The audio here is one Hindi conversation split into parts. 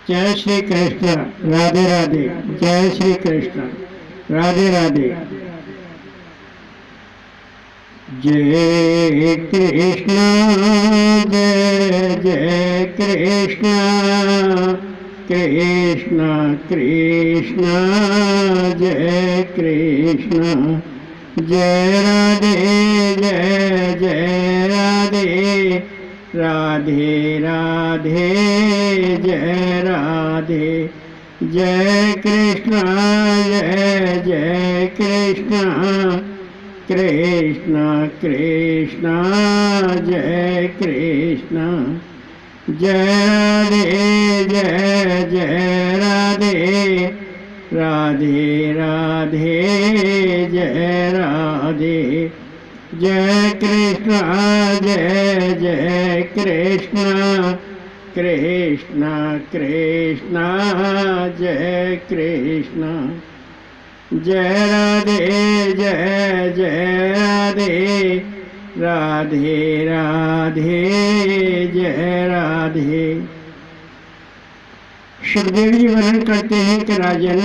जय श्री कृष्ण। राधे राधे। जय श्री कृष्ण। राधे राधे। जय कृष्ण। जय जय कृष्ण। कृष्ण कृष्ण जय कृष्ण। जय राधे। जय जय राधे। राधे राधे। जय राधे। जय कृष्ण। जय जय कृष्ण। कृष्ण कृष्ण जय कृष्ण। जय राधे। जय जय राधे। राधे राधे। जय राधे। जय कृष्ण। जय जय कृष्ण। कृष्ण कृष्ण जय कृष्ण। जय राधे। जय जय राधे। राधे राधे। जय राधे। सुखदेव जी वर्णन करते हैं कि राजन,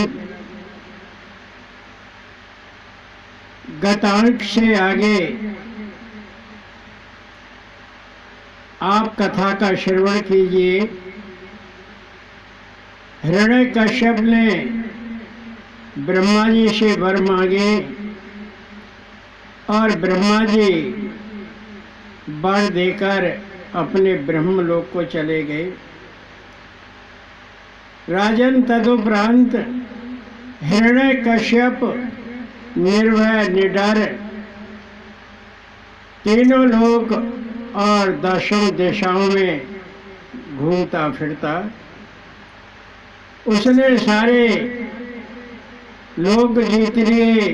गतांक से आगे आप कथा का श्रवण कीजिए। हिरण्यकश्यप ने ब्रह्मा जी से वर मांगे और ब्रह्मा जी वर देकर अपने ब्रह्मलोक को चले गए। राजन, तदुपरांत हिरण्यकश्यप निर्भय निडर तीनों लोक और दसों दिशाओं में घूमता फिरता। उसने सारे लोग जीत लिए।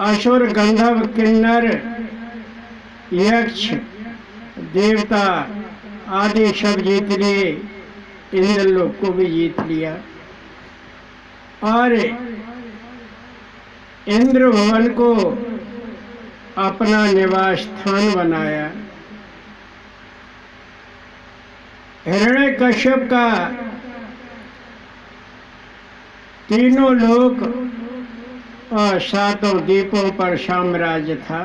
असुर, गंधर्व, किन्नर, यक्ष, देवता आदि सब जीत लिए। इंद्र लोक को भी जीत लिया और इंद्र भवन को अपना निवास स्थान बनाया। हिरण्यकश्यप का तीनों लोक और सातों द्वीपों पर साम्राज्य था।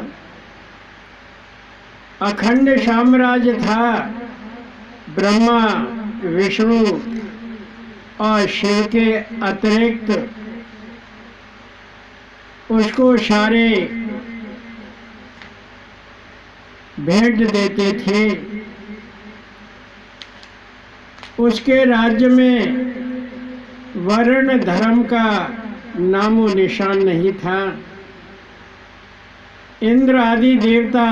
अखंड साम्राज्य था। ब्रह्मा, विष्णु और शिव के अतिरिक्त उसको सारे भेंट देते थे। उसके राज्य में वर्ण धर्म का नामो निशान नहीं था। इंद्र आदि देवता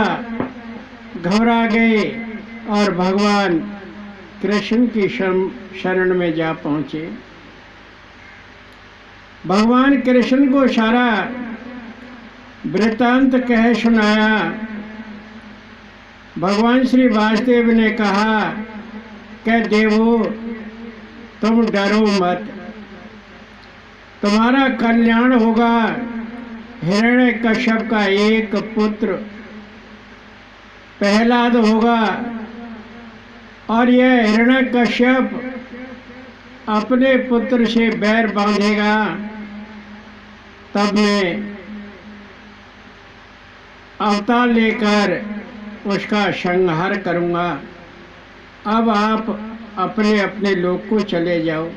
घबरा गए और भगवान कृष्ण की शरण में जा पहुंचे। भगवान कृष्ण को सारा वृत्तांत कह सुनाया। भगवान श्री वासुदेव ने कहा कि देवो, तुम डरो मत, तुम्हारा कल्याण होगा। हिरण्यकश्यप का एक पुत्र प्रहलाद होगा और यह हिरण्यकश्यप अपने पुत्र से बैर बांधेगा, तब मैं अवतार लेकर उसका संहार करूंगा। अब आप अपने अपने लोक को चले जाओ।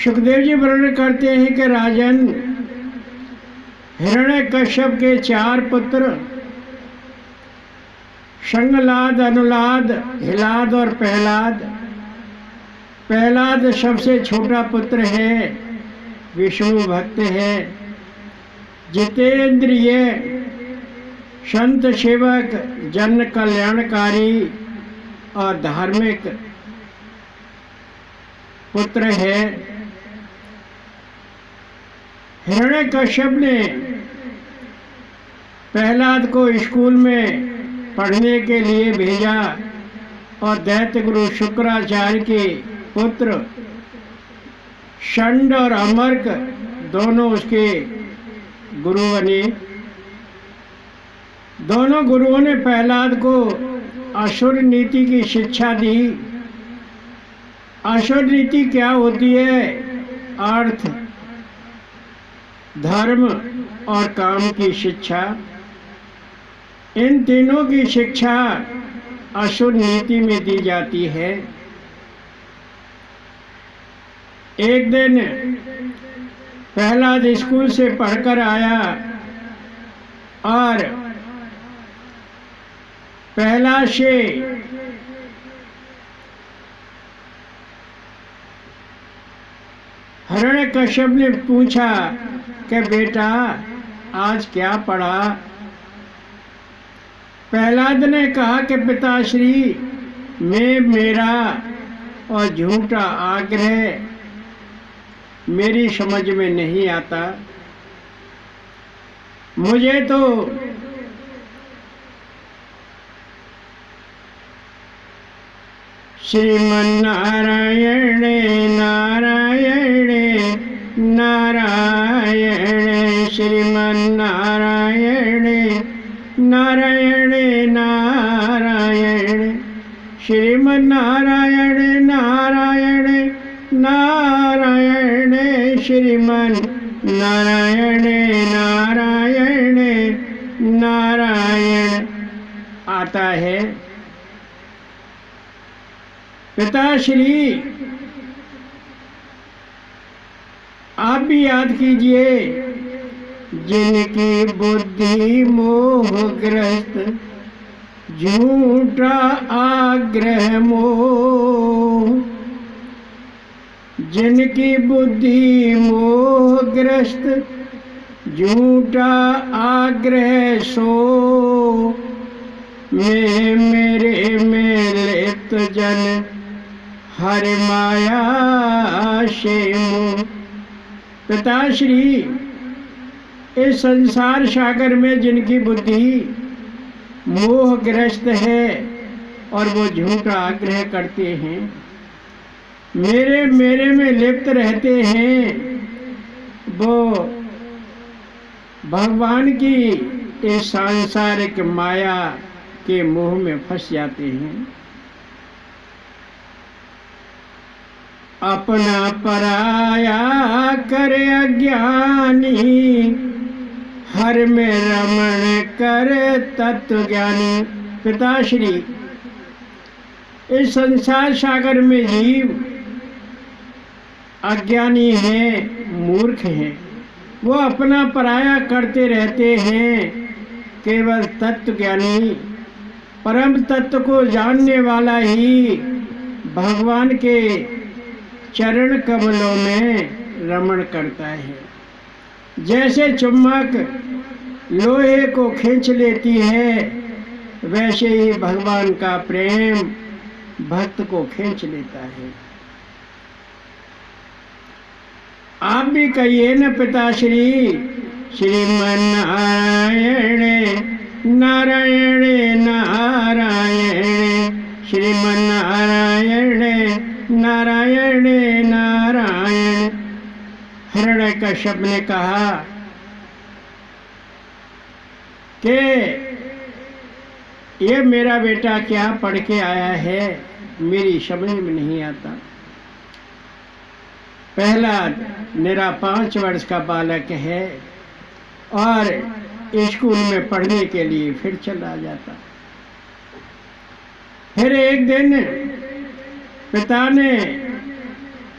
सुखदेव जी वर्णन करते हैं कि राजन, हिरण्यकश्यप के 4 पुत्र संगलाद, अनुलाद, हिलाद और प्रहलाद। प्रहलाद सबसे छोटा पुत्र है, विष्णु भक्त है, जितेंद्रिय, संत सेवक, जन कल्याणकारी और धार्मिक पुत्र है। हिरण्यकश्यप ने प्रहलाद को स्कूल में पढ़ने के लिए भेजा और दैत्य गुरु शुक्राचार्य के पुत्र षंड और अमर्क दोनों उसके गुरु बने। दोनों गुरुओं ने प्रहलाद को असुर नीति की शिक्षा दी आसुर नीति क्या होती है? अर्थ, धर्म और काम की शिक्षा, इन तीनों की शिक्षा आसुर नीति में दी जाती है। एक दिन प्रहलाद स्कूल से पढ़कर आया और प्रहलाद से हिरण्यकश्यप ने पूछा कि बेटा आज क्या पढ़ा? प्रहलाद ने कहा कि पिताश्री, मैं मेरा और झूठा आग्रह मेरी समझ में नहीं आता। मुझे तो श्रीमन्नारायण नारायण नारायण, श्रीमन्नारायण नारायण नारायण, श्रीमन्नारायण नारायण नारायण, श्रीमन नारायण नारायण नारायण आता है। पिताश्री, आप भी याद कीजिए, जिनकी बुद्धि मोहग्रस्त, झूठा आग्रह मोह, जिनकी बुद्धि मोहग्रस्त, झूठा आग्रह सो, मेरे में लिप्त जन हर माया से मोह। पिताश्री, इस संसार सागर में जिनकी बुद्धि मोहग्रस्त है और वो झूठा आग्रह करते हैं, मेरे में लिप्त रहते हैं, वो भगवान की इस सांसारिक माया के मोह में फंस जाते हैं। अपना पराया करे अज्ञानी, हर में रमण करे तत्व ज्ञानी। पिताश्री, इस संसार सागर में जीव अज्ञानी हैं, मूर्ख हैं। वो अपना पराया करते रहते हैं। केवल तत्व ज्ञानी, परम तत्व को जानने वाला ही भगवान के चरण कमलों में रमण करता है। जैसे चुम्बक लोहे को खींच लेती है, वैसे ही भगवान का प्रेम भक्त को खींच लेता है। आप भी कहिए न पिताश्री, श्रीमन्नारायण नारायण नारायण, श्रीमन्नारायण नारायण नारायण। हिरण्यकश्यप ने कहा कि ये मेरा बेटा क्या पढ़ के आया है, मेरी समझ में नहीं आता। प्रहलाद मेरा 5 वर्ष का बालक है और स्कूल में पढ़ने के लिए फिर चला जाता। फिर एक दिन पिता ने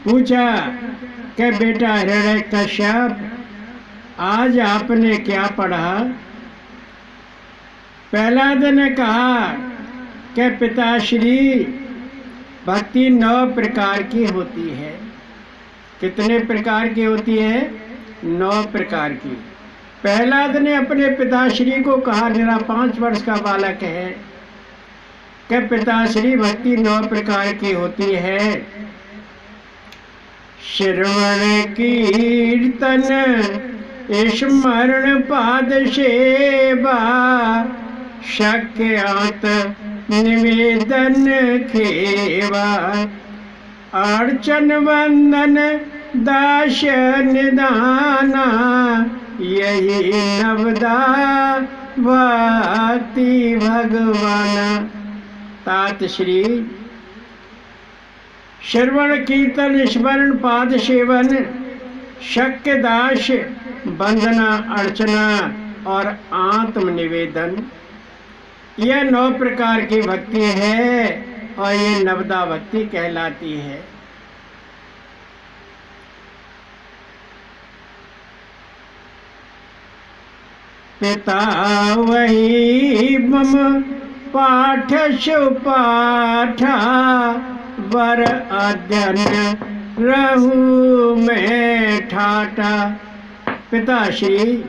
पूछा कि बेटा हिरण्यकश्यप, आज आपने क्या पढ़ा? प्रहलाद ने कहा कि पिताश्री, भक्ति 9 प्रकार की होती है। कितने प्रकार की होती है? 9 प्रकार की। प्रहलाद ने अपने पिताश्री को कहा, मेरा 5 वर्ष का बालक है, कि पिताश्री, भक्ति 9 प्रकार की होती है। श्रवण कीर्तन स्मरण पाद सेवा, शक्यात निवेदन खेवा, अर्चन वंदन दास निदाना, यही नवदा भक्ति भगवाना। तात श्री, श्रवण कीर्तन स्मरण पाद सेवन, शक्य दास वंदना अर्चना और आत्मनिवेदन, यह 9 प्रकार की भक्ति है और ये नवदा भक्ति कहलाती है। पिता वही मम पाठ सुपाठा, वर अध्ययन रहूं मैं ठाठा। पिताश्री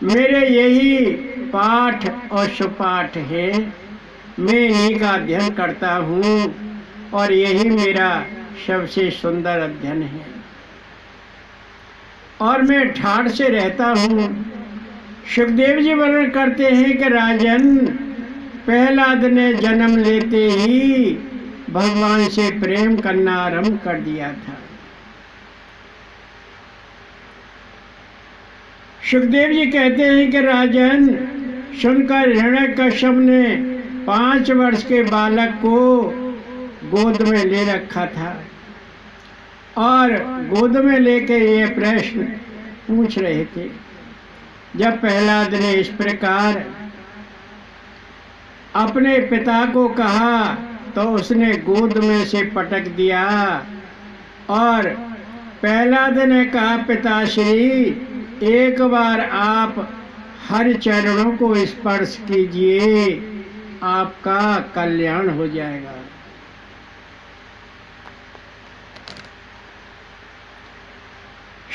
मेरे यही पाठ और सुपाठ है, मैं इन्हीं का अध्ययन करता हूँ और यही मेरा सबसे सुंदर अध्ययन है और मैं ठाठ से रहता हूँ। सुखदेव जी वर्णन करते हैं कि राजन, प्रहलाद ने जन्म लेते ही भगवान से प्रेम करना आरंभ कर दिया था। सुखदेव जी कहते हैं कि राजन, सुनकर हिरण्यकश्यप ने 5 वर्ष के बालक को गोद में ले रखा था और गोद में लेकर ये प्रश्न पूछ रहे थे। जब प्रहलाद ने इस प्रकार अपने पिता को कहा तो उसने गोद में से पटक दिया और प्रहलाद ने कहा, पिताश्री एक बार आप हर चरणों को स्पर्श कीजिए, आपका कल्याण हो जाएगा।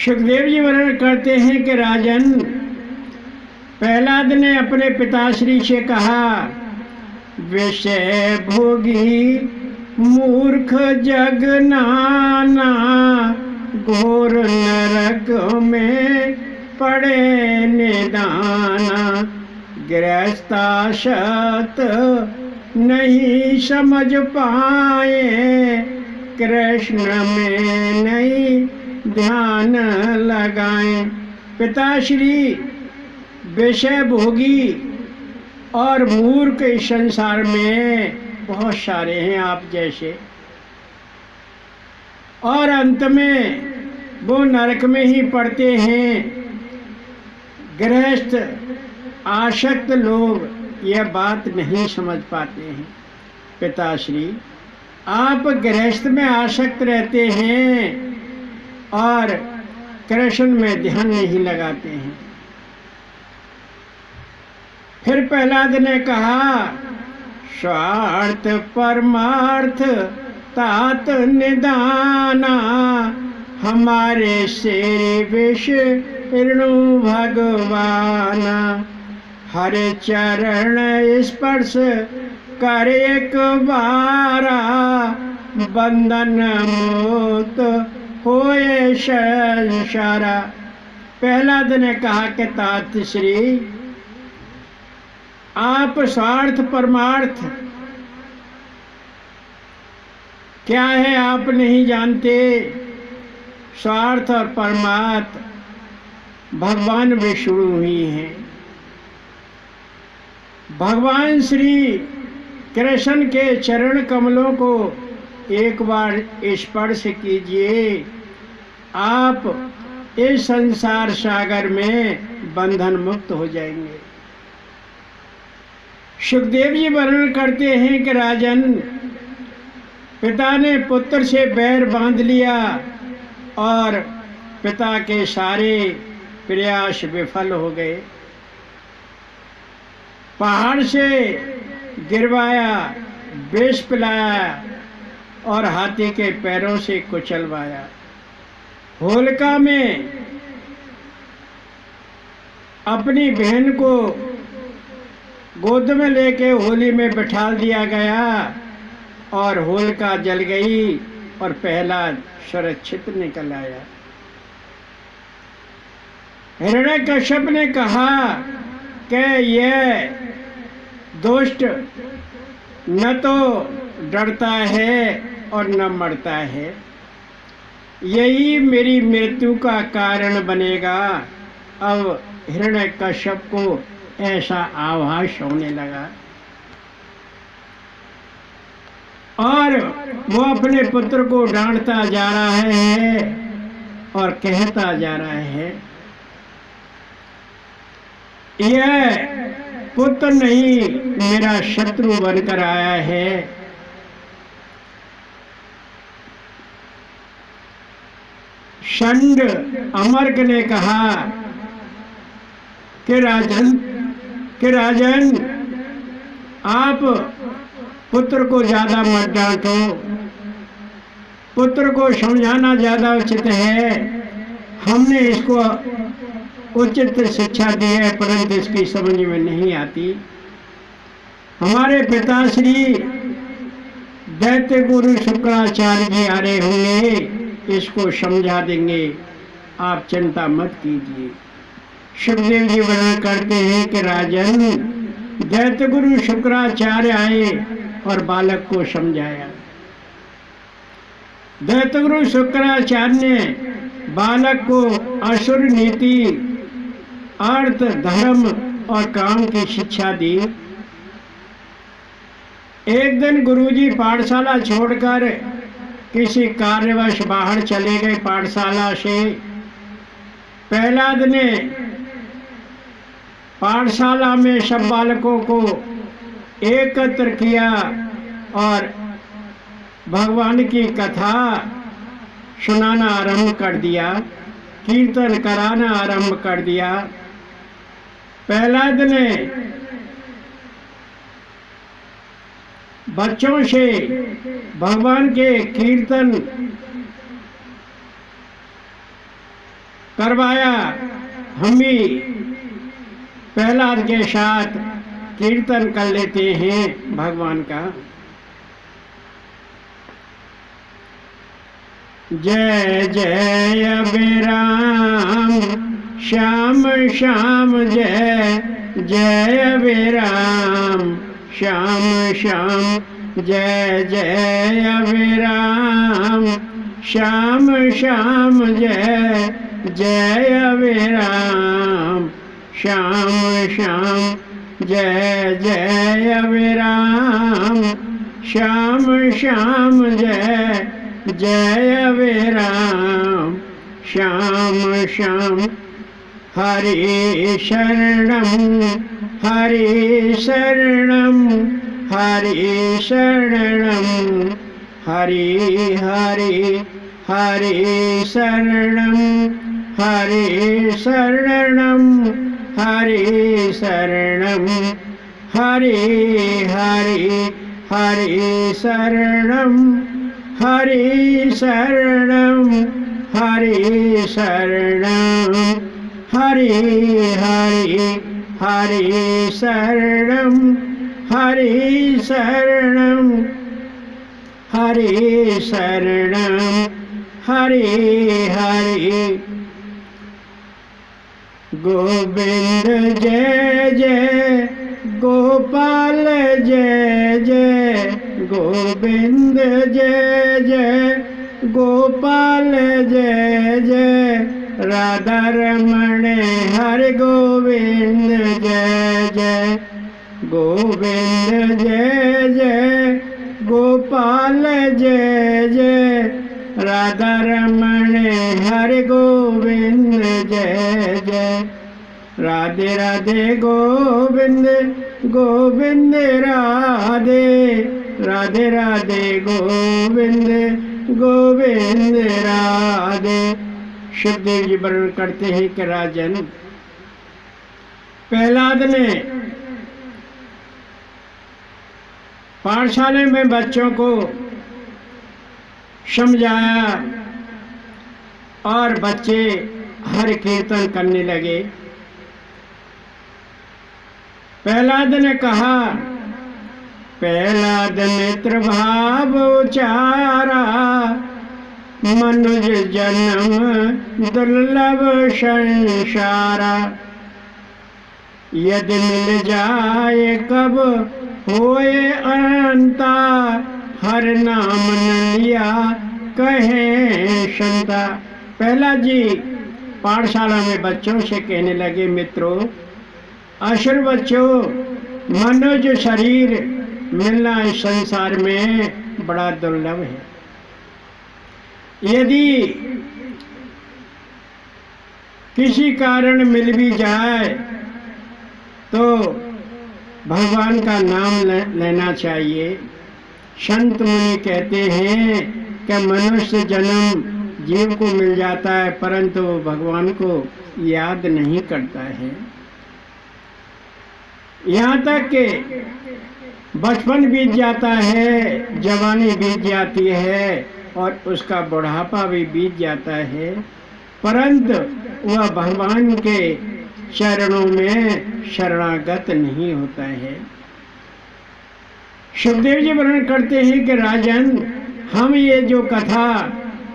सुखदेव जी वर्णन करते हैं कि राजन, प्रहलाद ने अपने पिताश्री से कहा, विषय भोगी मूर्ख जग नाना, घोर नरक में पड़े निदाना। गृहस्थाशत नहीं समझ पाए, कृष्ण में नहीं ध्यान लगाएं। पिताश्री विषय भोगी और मूर्ख इस संसार में बहुत सारे हैं आप जैसे, और अंत में वो नरक में ही पड़ते हैं। गृहस्थ आसक्त लोग यह बात नहीं समझ पाते हैं। पिताश्री आप गृहस्थ में आसक्त रहते हैं और कृष्ण में ध्यान नहीं लगाते हैं। फिर प्रहलाद ने कहा, स्वार्थ परमार्थ तात निदाना, हमारे से विष्णु भगवाना। हर चरण स्पर्श कर एक बारा, बंधन मुक्त होए संसारा। प्रहलाद ने कहा कि तात श्री आप स्वार्थ परमार्थ क्या है आप नहीं जानते। स्वार्थ और परमार्थ भगवान विष्णु ही हैं। भगवान श्री कृष्ण के चरण कमलों को एक बार स्पर्श कीजिए, आप इस संसार सागर में बंधन मुक्त हो जाएंगे। सुखदेव जी वर्णन करते हैं कि राजन, पिता ने पुत्र से बैर बांध लिया और पिता के सारे प्रयास विफल हो गए। पहाड़ से गिरवाया, विष पिलाया और हाथी के पैरों से कुचलवाया। होलिका में अपनी बहन को गोद में लेके होली में बिठा दिया गया और होलिका जल गई और प्रहलाद सुरक्षित निकल आया। हिरण्यकश्यप ने कहा कि यह दुष्ट न तो डरता है और न मरता है, यही मेरी मृत्यु का कारण बनेगा। अब हिरण्यकश्यप को ऐसा आभास होने लगा। और वो अपने पुत्र को डांटता जा रहा है और कहता जा रहा है, यह पुत्र नहीं मेरा शत्रु बनकर आया है। षंड अमर्क ने कहा कि राजन आप पुत्र को ज्यादा मत डांटो, पुत्र को समझाना ज्यादा उचित है। हमने इसको उचित शिक्षा दी है परंतु इसकी समझ में नहीं आती। हमारे पिताश्री दैत्य गुरु शुक्राचार्य जी आ रहे होंगे, इसको समझा देंगे, आप चिंता मत कीजिए। सुखदेव जी वर्णन करते हैं कि राजन दैत्य गुरु शुक्राचार्य आए और बालक को समझाया। दैत्य गुरु शुक्राचार्य ने बालक को असुर नीति, अर्थ, धर्म और काम की शिक्षा दी। एक दिन गुरुजी पाठशाला छोड़कर किसी कार्यवश बाहर चले गए पाठशाला से। प्रहलाद ने पाठशाला में सब बालकों को एकत्र किया और भगवान की कथा सुनाना आरंभ कर दिया, कीर्तन कराना आरंभ कर दिया। प्रहलाद ने बच्चों से भगवान के कीर्तन करवाया। हम भी प्रहलाद के साथ कीर्तन कर लेते हैं भगवान का। जय जय अभिराम श्याम श्याम, जय जय अभिराम श्याम श्याम, जय जय अभिराम श्याम श्याम, जय जय अभिराम श्याम श्याम, जय जय अभिराम श्याम श्याम, जय जय अभिराम श्याम श्याम। हरि शरणं हरि शरणं हरि शरणं, हरि हरि हरि शरणं हरि शरणं, हरि शरणं हरि हरि हरि शरणं, हरि शरणं हरि शरणं, हरि हरि हरि शरणं, हरि शरणं हरि शरणं, हरि हरि। गोविंद जय जय गोपाल जय जय, गोविंद जय जय गोपाल जय जय, राधा रमण हरि गोविंद जय जय, गोविंद जय जय गोपाल जय जय, राधा रमण हरि गोविंद जय जय, राधे राधे गोविंद गोविंद राधे, राधे राधे गोविंद गोविंद राधे। सुखदेव जी वर्णन करते हैं कि राजन प्रहलाद ने पाठशाला में बच्चों को समझाया और बच्चे हरि कीर्तन करने लगे। प्रहलाद ने कहा, प्रहलाद मित्र भाव उचारा, मनुज जन्म दुर्लभ संसारा, यदि मिल जाए कब होए अनंता, हर नाम न लिया कहे संता। प्रहलाद जी पाठशाला में बच्चों से कहने लगे, मित्रों असुर बच्चों, मनुज शरीर मिलना इस संसार में बड़ा दुर्लभ है। यदि किसी कारण मिल भी जाए तो भगवान का नाम लेना चाहिए। संत मुनि कहते हैं कि मनुष्य जन्म जीव को मिल जाता है परंतु वो भगवान को याद नहीं करता है। यहाँ तक कि बचपन बीत जाता है, जवानी बीत जाती है और उसका बुढ़ापा भी बीत जाता है, परंतु वह भगवान के चरणों में शरणागत नहीं होता है। सुखदेव जी वर्णन करते हैं कि राजन, हम ये जो कथा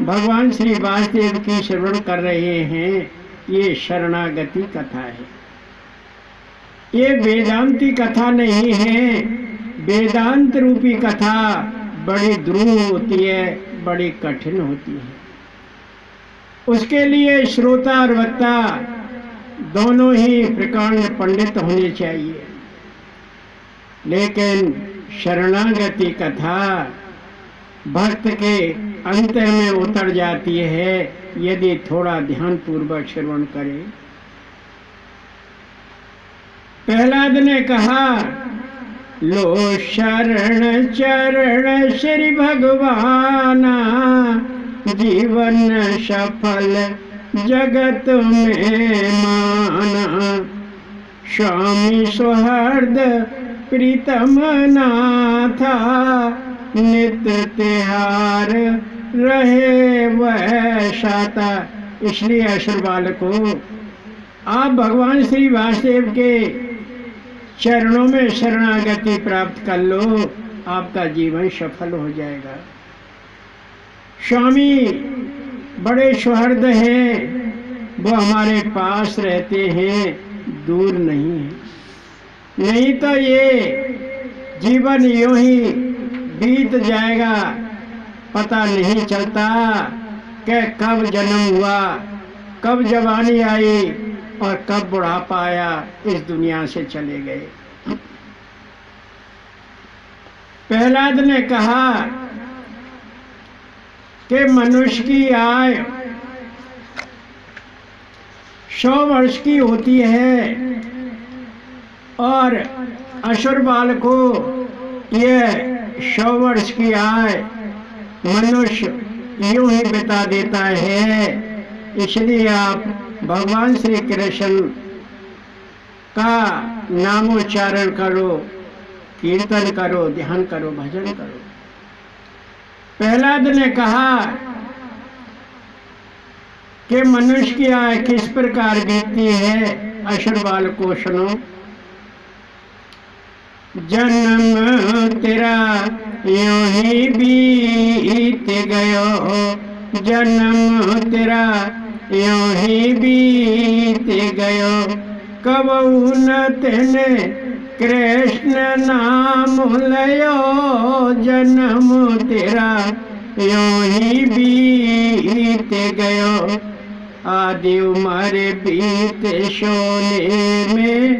भगवान श्री वासुदेव की श्रवण कर रहे हैं, ये शरणागति कथा है। ये वेदांती कथा नहीं है। वेदांत रूपी कथा बड़ी ध्रुव होती है, बड़ी कठिन होती है। उसके लिए श्रोता और वक्ता दोनों ही प्रकांड पंडित होने चाहिए। लेकिन शरणागति कथा भक्त के अंतर में उतर जाती है यदि थोड़ा ध्यान पूर्वक श्रवण करे। प्रहलाद ने कहा, लो शरण चरण श्री भगवाना, जीवन सफल जगत में माना। स्वामी सुहृद प्रीतम नाथा, नित्य तिहार रहे वह शाता। इसलिए असुर बालको, आप भगवान श्री वासुदेव के चरणों में शरणागति प्राप्त कर लो, आपका जीवन सफल हो जाएगा। स्वामी बड़े सुहृद हैं, वो हमारे पास रहते हैं, दूर नहीं है। नहीं तो ये जीवन यूं ही बीत जाएगा, पता नहीं चलता कि कब जन्म हुआ, कब जवानी आई और कब बुढ़ापा आया, इस दुनिया से चले गए। प्रहलाद ने कहा कि मनुष्य की आयु 100 वर्ष की होती है और असुर बाल को यह 100 वर्ष की आयु मनुष्य यूं ही बिता देता है। इसलिए आप भगवान श्री कृष्ण का नामोच्चारण करो, कीर्तन करो, ध्यान करो, भजन करो। प्रहलाद ने कहा कि मनुष्य की आयु किस प्रकार बीतती है, असुर बाल को सुनो। जन्म तेरा यूं ही बीत गयो, जन्म तेरा यूं ही बीत गयो। कबहू न तेने कृष्ण नाम लयो, जन्म तेरा यूं ही बीत गयो। आदि उम्र बीत सोने में,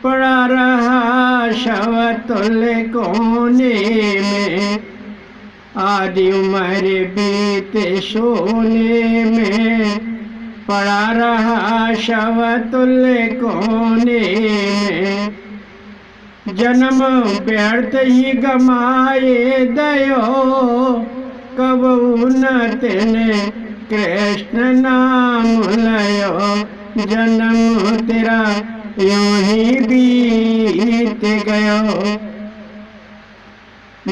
पड़ा रहा शव तुल्य कोने में। आदि उम्र बीत सोने में, पड़ा रहा शव तुल्य कोने में। जन्म व्यर्थ ही गमाए दयो, कबहू न तेने कृष्ण नाम लयो। जन्म तेरा यूं ही बीत गयो।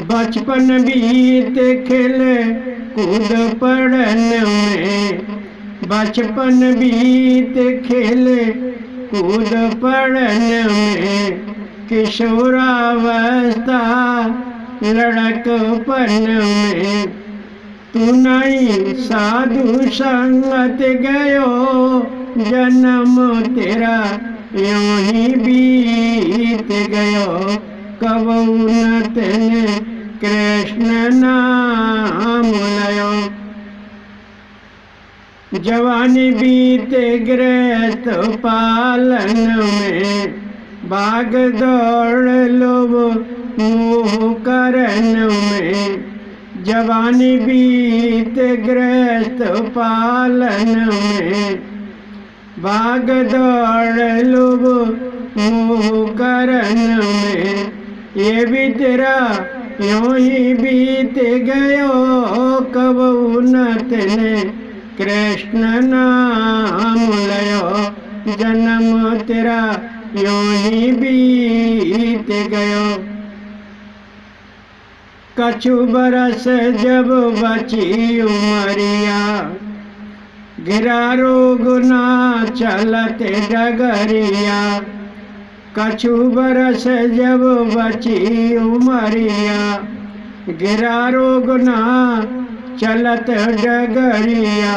बचपन बीत खेल कूद पड़न में, बचपन बीत खेल कूद पड़न में। किशोरावस्था लड़कपन में, तू नहीं साधु संगत गयो। जन्म तेरा यूं ही बीत गयो, कबहू न तेने कृष्ण नाम लयो। जवानी बीत गृहस्थ पालन में, भाग दौड़ लोभ मोह करन में। जवानी बीत गृहस्थ पालन में, भाग दौड़ लोभ मोह करन में, ये भी तेरा यूं ही बीत गयो, कबहू न तेने कृष्ण नाम लयो, जन्म तेरा यूं ही बीत गयो। कछु बरस जब बची उमरिया, गिरा रोग ना चलत डगरिया, कछु बरस जब बची उमरिया, गिरा रोग ना चलत डगरिया,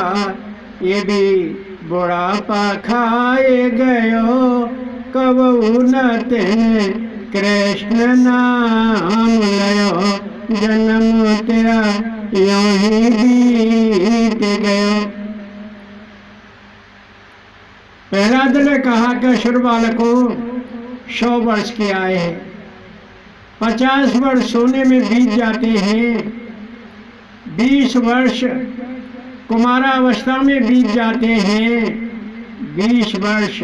ये भी बुढ़ापा खाए गयो, कबहू न तेने कृष्ण नाम लयो, जन्म तेरा यूं ही बीत गयो। प्रहलाद ने कहा कि असुर बालकों 100 वर्ष के आए हैं, 50 वर्ष सोने में बीत जाते हैं, 20 वर्ष कुमारावस्था में बीत जाते हैं, 20 वर्ष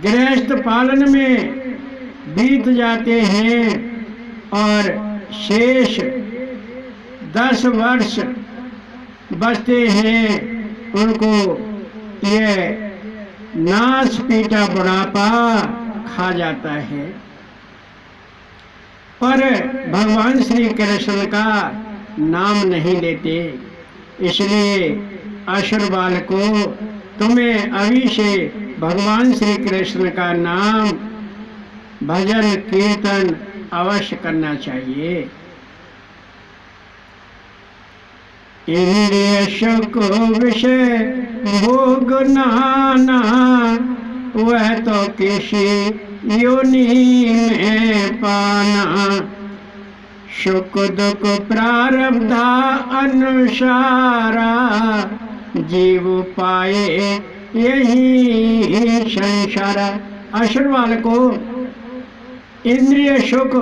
गृहस्थ पालन में बीत जाते हैं, और शेष 10 वर्ष बचते हैं, उनको ये नाश पीटा बुढ़ापा खा जाता है। पर भगवान श्री कृष्ण का नाम नहीं लेते, इसलिए असुर बालकों, तुम्हें अभी से भगवान श्री कृष्ण का नाम भजन कीर्तन अवश्य करना चाहिए। इंद्रिय सुख विषय भोग नाना, वह तो किसी योनि में पाना, सुख दुख प्रारब्धा अनुसारा, जीव पाए यही संसार। असुर बालकों, इंद्रिय सुख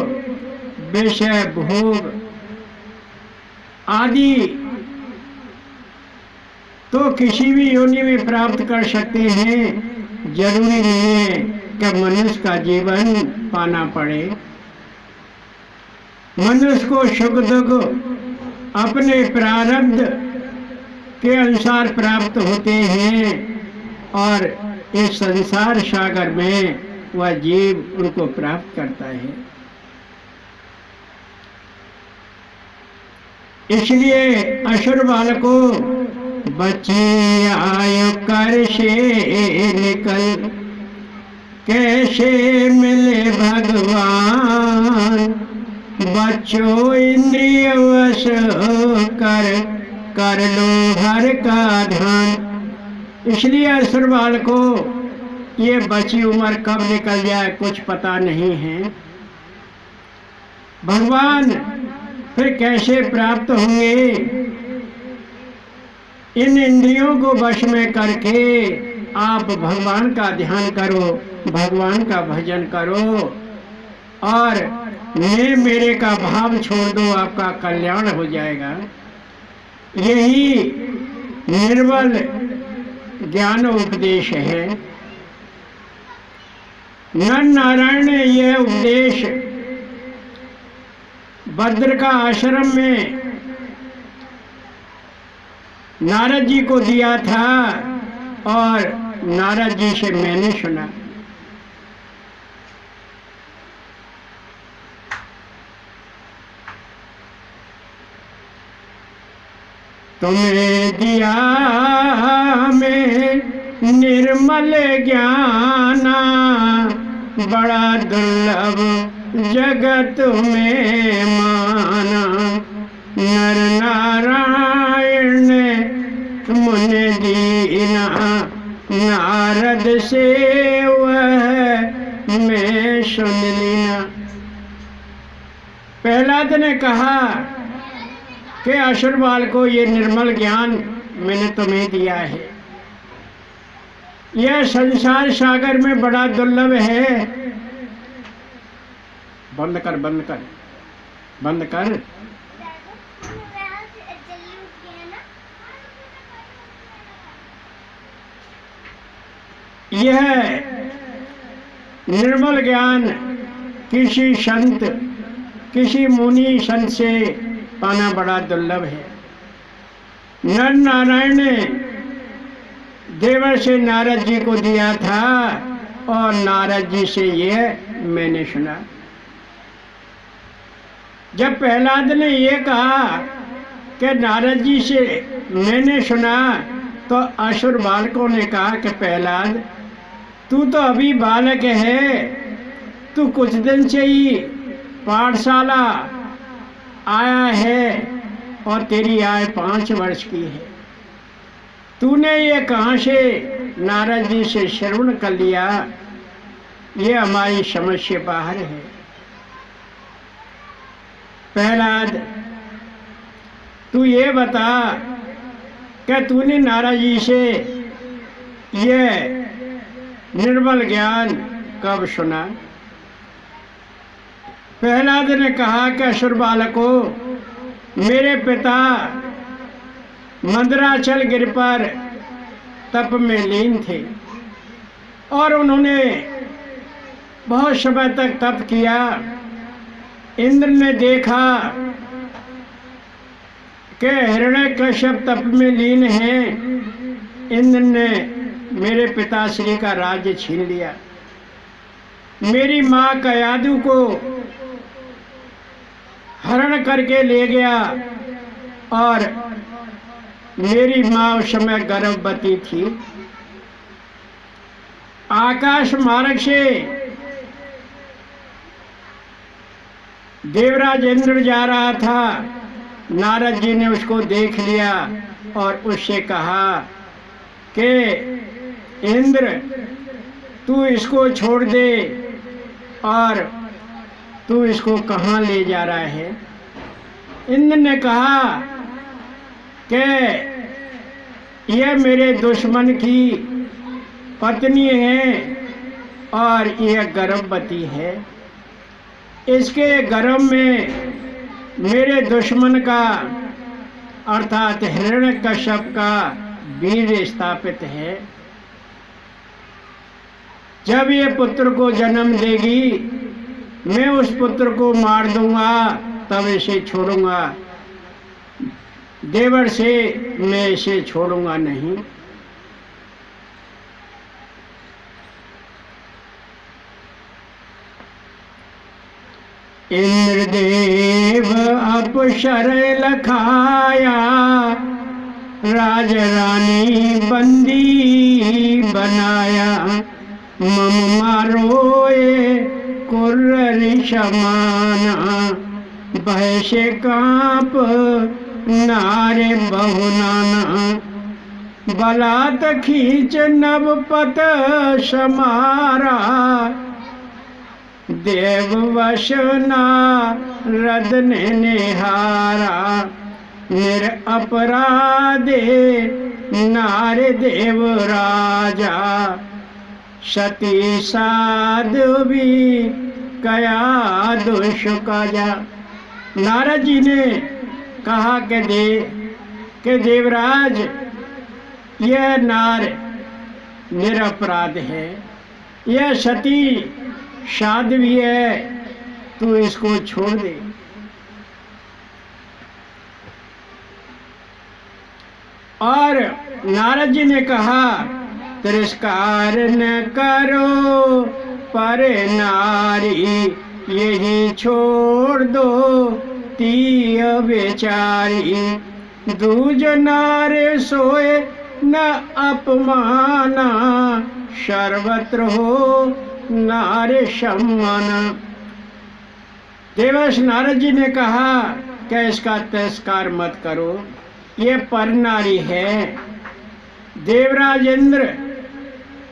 विषय भोग आदि तो किसी भी योनि में प्राप्त कर सकते हैं, जरूरी नहीं है कि मनुष्य का जीवन पाना पड़े। मनुष्य को सुख दुख अपने प्रारब्ध के अनुसार प्राप्त होते हैं, और इस संसार सागर में वह जीव उनको प्राप्त करता है। इसलिए असुर बालकों, बची आयु कर से निकल, कैसे मिले भगवान, बच्चों इंद्रिय वश कर लो हर का ध्यान। इसलिए असुर बालकों, ये बची उम्र कब निकल जाए कुछ पता नहीं है। भगवान फिर कैसे प्राप्त होंगे? इन इंद्रियों को वश में करके आप भगवान का ध्यान करो, भगवान का भजन करो, और मैं मेरे का भाव छोड़ दो, आपका कल्याण हो जाएगा। यही निर्मल ज्ञान उपदेश है। नर नारायण ने यह उपदेश भद्र का आश्रम में नारद जी को दिया था, और नारद जी से मैंने सुना। तुम्हें दिया में निर्मल ज्ञाना, बड़ा दुर्लभ जगत में माना। नर नारायण ने मुनि दीना, नारद से वह मैं सुन लीना। प्रहलाद ने कहा कि असुर बाल को ये निर्मल ज्ञान मैंने तुम्हें दिया है, यह संसार सागर में बड़ा दुर्लभ है। बंद कर, बंद कर, बंद कर। यह निर्मल ज्ञान किसी संत, किसी मुनि संत से पाना बड़ा दुर्लभ है। नर नारायण ने देवर्षि नारद जी को दिया था और नारद जी से यह मैंने सुना। जब प्रहलाद ने यह कहा कि नारद जी से मैंने सुना, तो असुर बालकों ने कहा कि प्रहलाद, तू तो अभी बालक है, तू कुछ दिन से ही पाठशाला आया है और तेरी आयु 5 वर्ष की है। तूने ये कहाँ से नारद जी से श्रवण कर लिया? ये हमारी समझ से बाहर है। प्रहलाद, तू ये बता कि तूने नारद जी से ये निर्मल ज्ञान कब सुना? प्रहलाद ने कहा कि असुर बालकों, मेरे पिता मंदराचल गिर पर तप में लीन थे और उन्होंने बहुत समय तक तप किया। इंद्र ने देखा कि हिरण्यकश्यप तप में लीन हैं। इंद्र ने मेरे पिताश्री का राज्य छीन लिया। मेरी माँ कयादु को हरण करके ले गया और मेरी माँ उस समय गर्भवती थी। आकाश मार्ग से देवराज इंद्र जा रहा था। नारद जी ने उसको देख लिया और उससे कहा कि इंद्र, तू इसको छोड़ दे और तू इसको कहाँ ले जा रहा है? इंद्र ने कहा कि यह मेरे दुश्मन की पत्नी है और यह गर्भवती है। इसके गर्भ में मेरे दुश्मन का अर्थात हिरण्यकश्यप का वीर स्थापित है। जब ये पुत्र को जन्म देगी, मैं उस पुत्र को मार दूंगा, तब इसे छोड़ूंगा। देवर से मैं इसे छोड़ूंगा नहीं। इंद्रदेव अपशर लखाया, राज रानी बंदी बनाया। मम मारोए कुर्र समाना, भय से कांप नारे बहुनाना। बलात खींच नवपत समारा, देव वशना रद ने निहारा। निर अपराधे नारे देव राजा, सती साधु भी कया दोष काजा। नारद जी ने कहा कि देवराज, यह नार निरपराध है, यह सती साध्वी है, तू इसको छोड़ दे। और नारद जी ने कहा, तिरस्कार न करो पर नारी, यही छोड़ दो तीय बेचारी। दूज नारे सोए न अपमाना, सर्वत्र हो नारे सम्माना। देवर्षि नारद जी ने कहा कि इसका तिरस्कार मत करो, ये पर नारी है। देवराज इंद्र,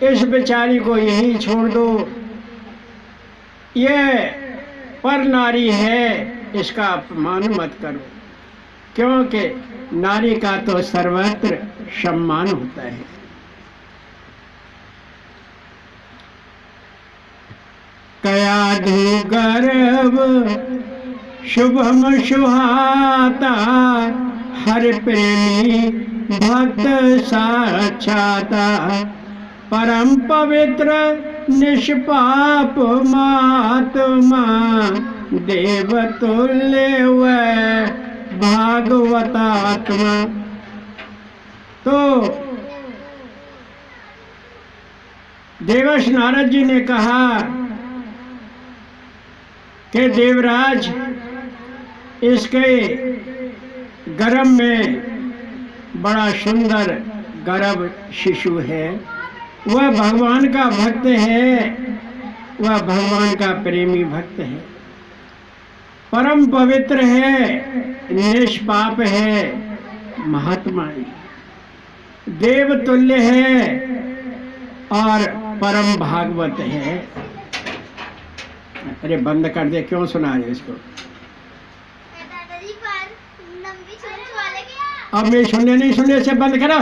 इस बेचारी को यही छोड़ दो, ये पर नारी है, इसका अपमान मत करो, क्योंकि नारी का तो सर्वत्र सम्मान होता है। कयाधु गर्भ शुभम शुहाता, हर प्रेमी भक्त साक्षाता, परम पवित्र निष्पाप महात्मा, देवतुल्य व भागवतात्मा। तो देवर्षि नारद जी ने कहा कि देवराज, इसके गर्भ में बड़ा सुंदर गर्भ शिशु है, वह भगवान का भक्त है, वह भगवान का प्रेमी भक्त है, परम पवित्र है, निष्पाप है, महात्मा है, देवतुल्य है और परम भागवत है। अरे बंद कर दे, क्यों सुना रहे इसको? अब मैं सुनने नहीं, सुनने से बंद करो।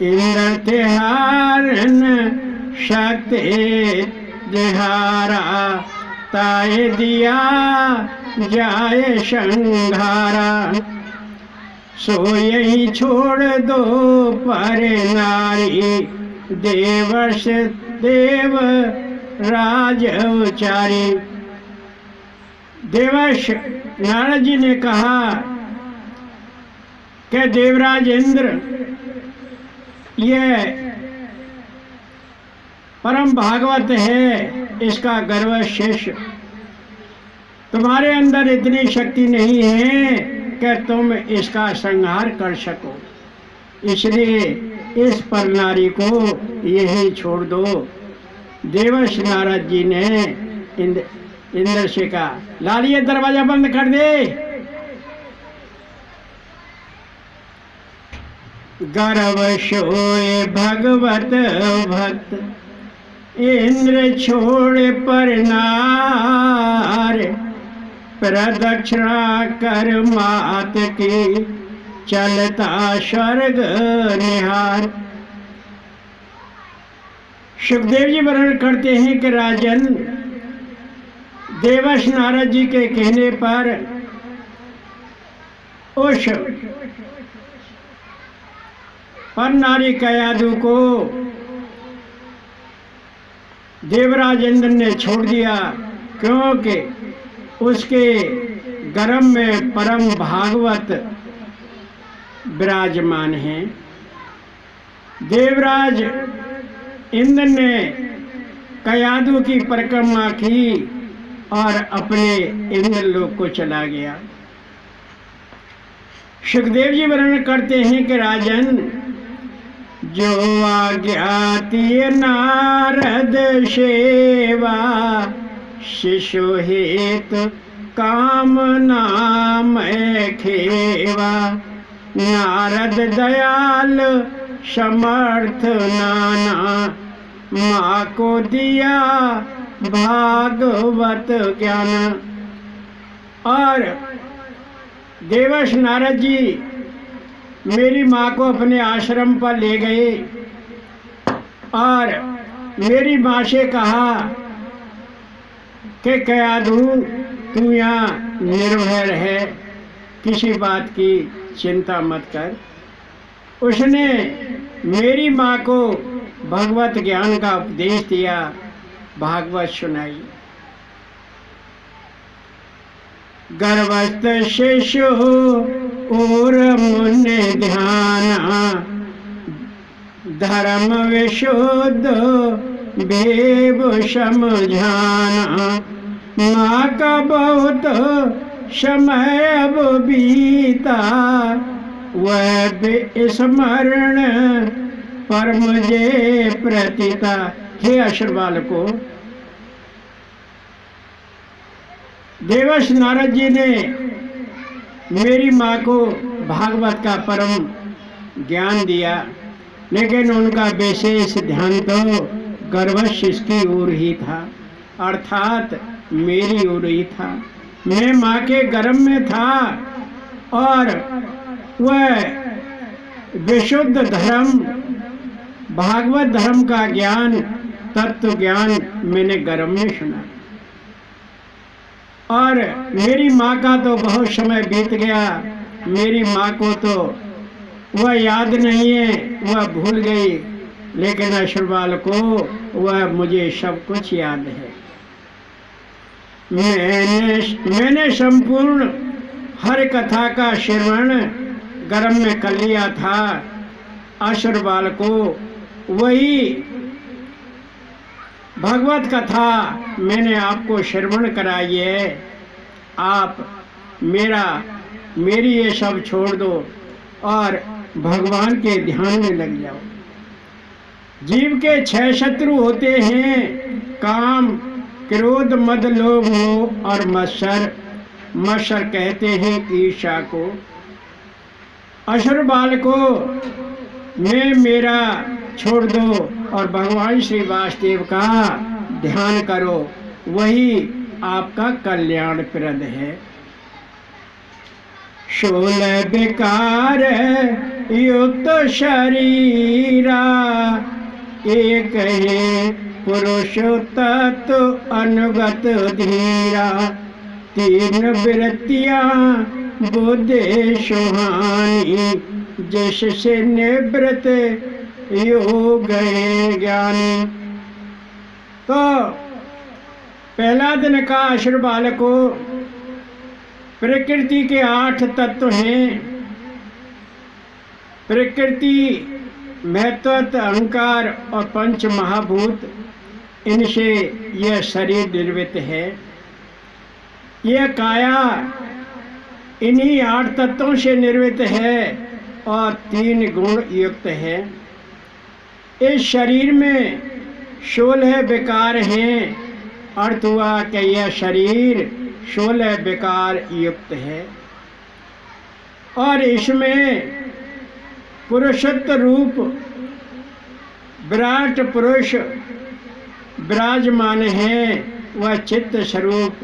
इंद्र तिहारन शक्ति जिहारा, ताए दिया जाए संघारा, सो यही छोड़ दो पर नारी, देवर्ष देव राज उचारी। देवर्ष नारद जी ने कहा कि देवराज इंद्र, यह परम भागवत है, इसका गर्व शिष्य, तुम्हारे अंदर इतनी शक्ति नहीं है कि तुम इसका संहार कर सको, इसलिए इस पर नारी को यही छोड़ दो। देवर्षि नारद जी ने इंद्र से कहा, लाल ये दरवाजा बंद कर दे। गर्व सोए भगवत भक्त, इंद्र छोड़ पर नार, प्रदक्षिणा कर मात की, चलता स्वर्ग निहार। सुखदेव जी वर्णन करते हैं कि राजन, देवर्षि नारद जी के कहने पर उस पर नारी कयाधु को देवराज इंद्र ने छोड़ दिया, क्योंकि उसके गर्भ में परम भागवत विराजमान हैं। देवराज इंद्र ने कयाधु की परिक्रमा की और अपने इंद्रलोक को चला गया। सुखदेव जी वर्णन करते हैं कि राजन, जो आज्ञाति नारद सेवा, शिशु हेतु कामना मैं खेवा, नारद दयाल समर्थ नाना, माँ को दिया भागवत ज्ञान। और देवर्षि नारद जी मेरी माँ को अपने आश्रम पर ले गए और मेरी माँ से कहा कि कयाधु, तू यहाँ निर्भय रहे, किसी बात की चिंता मत कर। उसने मेरी माँ को भगवत ज्ञान का उपदेश दिया, भागवत सुनाई। गर्भस्थ शिशु और मुनि ध्याना, धर्म विशुद्ध भेव समझाना, माँ का बहुत समय अब बीता, वह स्मरण पर मुझे प्रतीता। हे असुर बालको, देवर्षि नारद जी ने मेरी माँ को भागवत का परम ज्ञान दिया, लेकिन उनका विशेष ध्यान तो गर्भस्थ की ओर ही था, अर्थात मेरी ओर ही था। मैं माँ के गर्भ में था और वह विशुद्ध धर्म, भागवत धर्म का ज्ञान तत्व ज्ञान मैंने गर्भ में सुना। और मेरी माँ का तो बहुत समय बीत गया, मेरी माँ को तो वह याद नहीं है, वह भूल गई, लेकिन अश्रुपाल को वह मुझे सब कुछ याद है। मैंने संपूर्ण हर कथा का श्रवण गर्भ में कर लिया था। अश्रुपाल को वही भगवत कथा मैंने आपको श्रवण कराई है। आप मेरी ये सब छोड़ दो और भगवान के ध्यान में लग जाओ। जीव के 6 शत्रु होते हैं, काम, क्रोध, मद, लोभ, मोह और मत्सर। मत्सर कहते हैं ईर्ष्या को। अश्रुपाल को मैं मेरा छोड़ दो और भगवान श्री वासुदेव का ध्यान करो, वही आपका कल्याणप्रद है। 16 विकार युक्त शरीरा, एक है पुरुष तत्व अनुगत धीरा। 3 वृत्तियाँ बुद्धि सुहानी, जिससे निवृत्त योग ज्ञानी। तो पहला दिन का अश्रुपाल को प्रकृति के 8 तत्व हैं। प्रकृति, महत्त्व, अहंकार और 5 महाभूत, इनसे यह शरीर निर्मित है। यह काया इन्हीं 8 तत्वों से निर्मित है और 3 गुण युक्त है। इस शरीर में 16 विकार हैं। अर्थ हुआ कि यह शरीर 16 विकार युक्त है और इसमें पुरुषत्व रूप विराट पुरुष विराजमान है। वह चित्त स्वरूप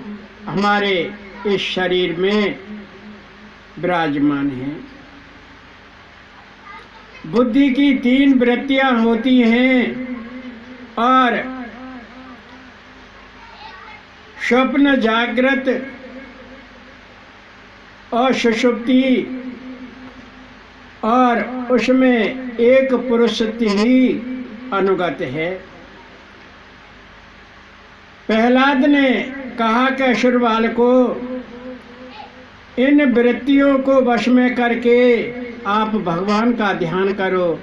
हमारे इस शरीर में विराजमान है। बुद्धि की 3 वृत्तियां होती हैं और स्वप्न, जागृत और सुषुप्ति, और उसमें एक पुरुषत्व ही अनुगत है। प्रहलाद ने कहा कि अश्रुपाल को इन वृत्तियों को वश में करके आप भगवान का ध्यान करो,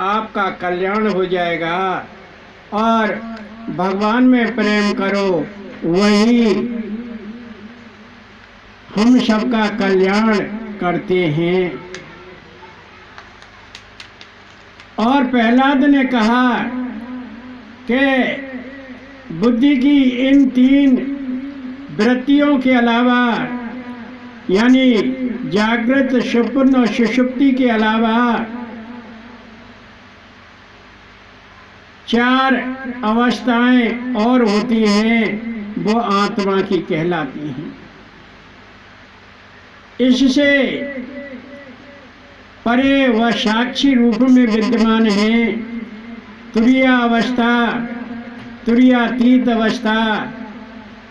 आपका कल्याण हो जाएगा। और भगवान में प्रेम करो, वही हम सबका कल्याण करते हैं। और प्रहलाद ने कहा कि बुद्धि की इन 3 वृत्तियों के अलावा, यानी जागृत, स्वप्न और सुषुप्ति के अलावा 4 अवस्थाएं और होती हैं, वो आत्मा की कहलाती हैं। इससे परे वह साक्षी रूप में विद्यमान है। तुरीया अवस्था, तुरीयातीत अवस्था,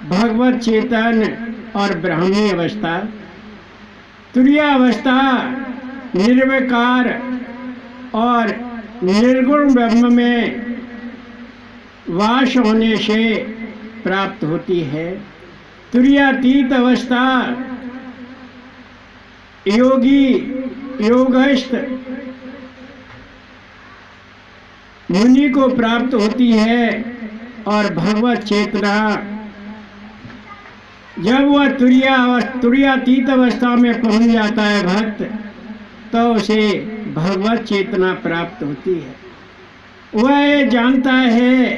भगवत चेतन और ब्राह्मी अवस्था। तुरीया अवस्था निर्विकार और निर्गुण ब्रह्म में वास होने से प्राप्त होती है। तुरीयातीत अवस्था योगी, योगस्थ मुनि को प्राप्त होती है। और भगवत चेतना जब वह तुरीयातीत अवस्था में पहुंच जाता है भक्त, तो उसे भगवत चेतना प्राप्त होती है। वह ये जानता है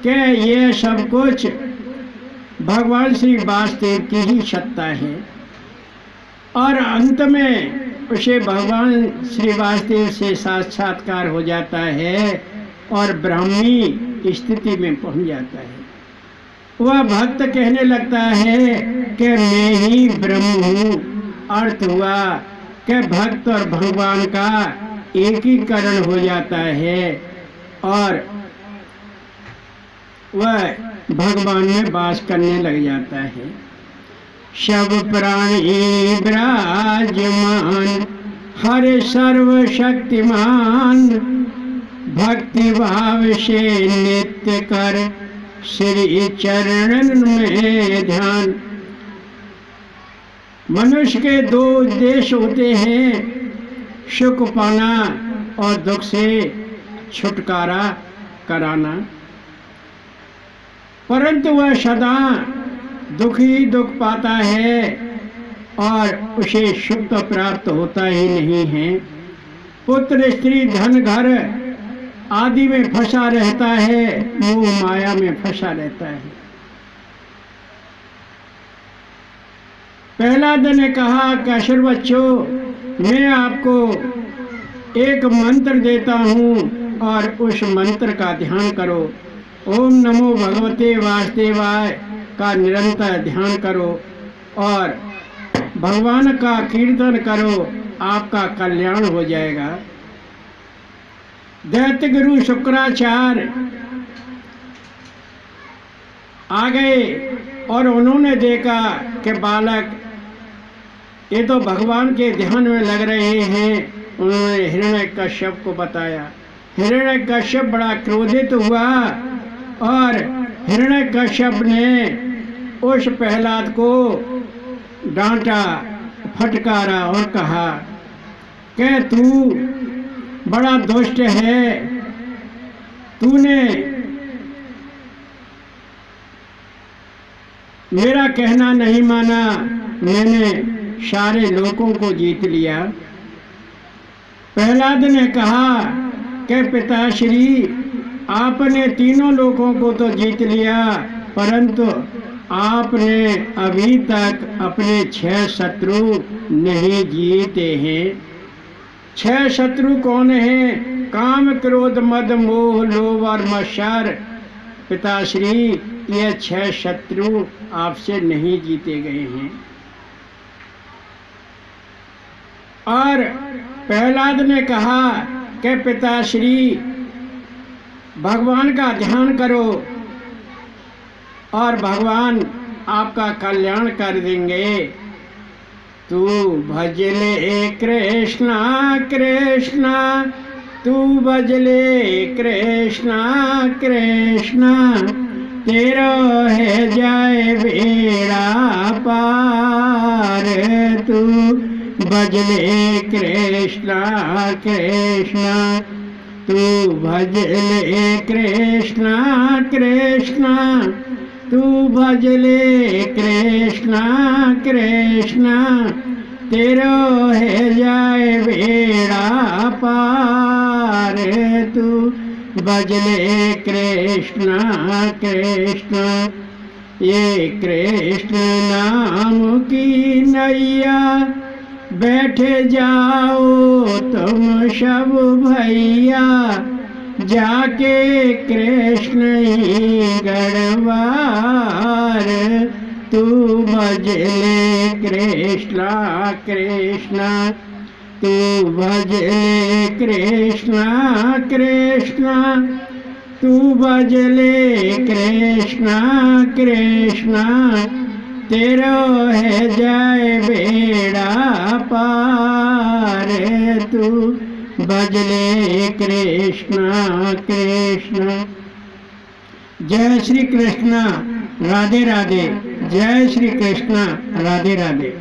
कि यह सब कुछ भगवान श्री वासुदेव की ही सत्ता है और अंत में उसे भगवान श्री वासुदेव से साक्षात्कार हो जाता है और ब्राह्मी स्थिति में पहुंच जाता है। वह भक्त कहने लगता है कि मैं ही ब्रह्म हूँ। अर्थ हुआ कि भक्त और भगवान का एकीकरण हो जाता है और वह भगवान में वास करने लग जाता है। सब प्राणी विराजमान हर सर्वशक्तिमान, भक्ति भाव से नित्य कर श्री चरणन में ध्यान। मनुष्य के दो उद्देश्य होते हैं, सुख पाना और दुख से छुटकारा कराना, परंतु वह सदा दुख ही दुख पाता है और उसे सुख तो प्राप्त होता ही नहीं है। पुत्र स्त्री धन घर आदि में फंसा रहता है, मोह माया में फंसा रहता है। प्रहलाद ने कहा कि असुर बच्चों, मैं आपको एक मंत्र देता हूँ और उस मंत्र का ध्यान करो। ओम नमो भगवते वासुदेवाय का निरंतर ध्यान करो और भगवान का कीर्तन करो, आपका कल्याण हो जाएगा। दैत्य गुरु शुक्राचार्य आ गए और उन्होंने देखा कि बालक ये तो भगवान के ध्यान में लग रहे हैं। उन्होंने हिरण्यकश्यप को बताया। हिरण्यकश्यप बड़ा क्रोधित हुआ और हिरण्यकश्यप ने उस प्रहलाद को डांटा, फटकारा और कहा कि तू बड़ा दुष्ट है, तूने मेरा कहना नहीं माना, मैंने सारे लोगों को जीत लिया। प्रहलाद ने कहा कि पिताश्री, आपने तीनों लोगों को तो जीत लिया, परंतु आपने अभी तक अपने 6 शत्रु नहीं जीते हैं। 6 शत्रु कौन हैं? काम क्रोध मद मोह लोभ और मत्सर। पिताश्री, ये 6 शत्रु आपसे नहीं जीते गए हैं। और प्रहलाद ने कहा कि पिताश्री, भगवान का ध्यान करो और भगवान आपका कल्याण कर देंगे। तू भजले कृष्णा कृष्णा, तू भजले कृष्णा कृष्णा, तेरा है जाए बेड़ा पार। तू भजले कृष्णा कृष्णा, तू भजले कृष्णा कृष्णा, तू भजले कृष्णा कृष्णा, तेरा है जाए बेड़ा पार। तू भजले कृष्णा कृष्णा। ये कृष्ण नाम की नैया बैठे जाओ तुम सब भैया, जाके कृष्ण ही गढ़वार। तू भजले कृष्णा कृष्णा, तू भजले कृष्णा कृष्णा, तू भजले कृष्णा कृष्णा, तेरा है जाए बेड़ा पार। तू भजले कृष्णा कृष्णा। जय श्री कृष्णा, राधे राधे। जय श्री कृष्णा, राधे राधे।